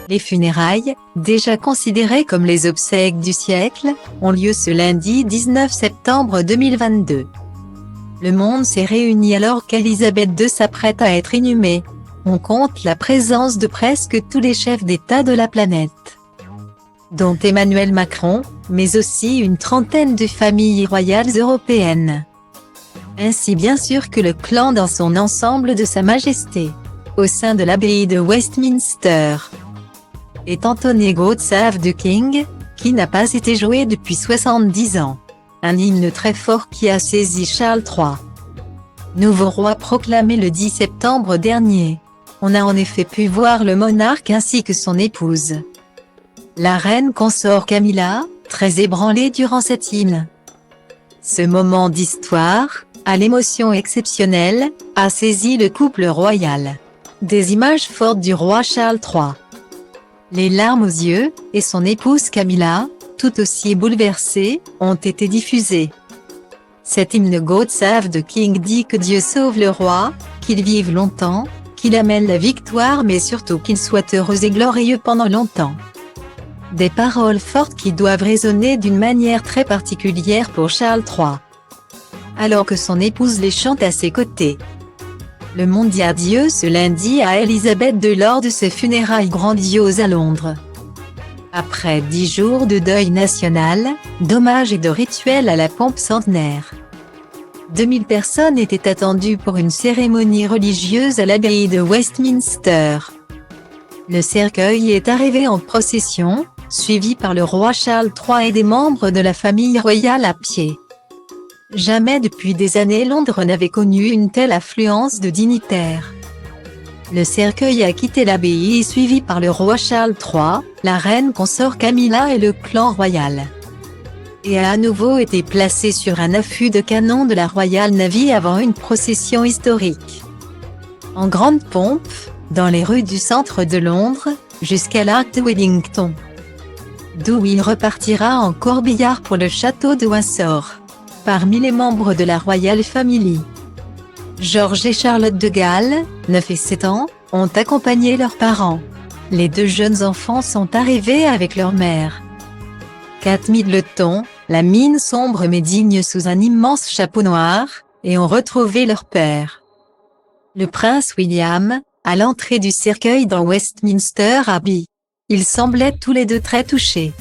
Les funérailles, déjà considérées comme les obsèques du siècle, ont lieu ce lundi 19 septembre 2022. Le monde s'est réuni alors qu'Elisabeth II s'apprête à être inhumée. On compte la présence de presque tous les chefs d'État de la planète, dont Emmanuel Macron, mais aussi une trentaine de familles royales européennes. Ainsi bien sûr que le clan dans son ensemble de Sa Majesté. Au sein de l'abbaye de Westminster est entonné God Save the King, qui n'a pas été joué depuis 70 ans. Un hymne très fort qui a saisi Charles III, nouveau roi proclamé le 10 septembre dernier. On a en effet pu voir le monarque ainsi que son épouse, la reine consort Camilla, très ébranlée durant cet hymne. Ce moment d'histoire, à l'émotion exceptionnelle, a saisi le couple royal. Des images fortes du roi Charles III, les larmes aux yeux, et son épouse Camilla, tout aussi bouleversée, ont été diffusées. Cet hymne God Save the King dit que Dieu sauve le roi, qu'il vive longtemps, qu'il amène la victoire mais surtout qu'il soit heureux et glorieux pendant longtemps. Des paroles fortes qui doivent résonner d'une manière très particulière pour Charles III, alors que son épouse les chante à ses côtés. Le monde dit adieu ce lundi à Elisabeth II lors de ses funérailles grandioses à Londres. Après 10 jours de deuil national, d'hommage et de rituels à la pompe centenaire. 2000 personnes étaient attendues pour une cérémonie religieuse à l'abbaye de Westminster. Le cercueil est arrivé en procession, suivi par le roi Charles III et des membres de la famille royale à pied. Jamais depuis des années Londres n'avait connu une telle affluence de dignitaires. Le cercueil a quitté l'abbaye suivi par le roi Charles III, la reine consort Camilla et le clan royal, et a à nouveau été placé sur un affût de canon de la Royal Navy avant une procession historique. En grande pompe, dans les rues du centre de Londres, jusqu'à l'arc de Wellington, d'où il repartira en corbillard pour le château de Windsor. Parmi les membres de la Royal Family, George et Charlotte de Galles, 9 et 7 ans, ont accompagné leurs parents. Les deux jeunes enfants sont arrivés avec leur mère. Kate Middleton, la mine sombre mais digne sous un immense chapeau noir, et ont retrouvé leur père. Le prince William, à l'entrée du cercueil dans Westminster Abbey. Ils semblaient tous les deux très touchés.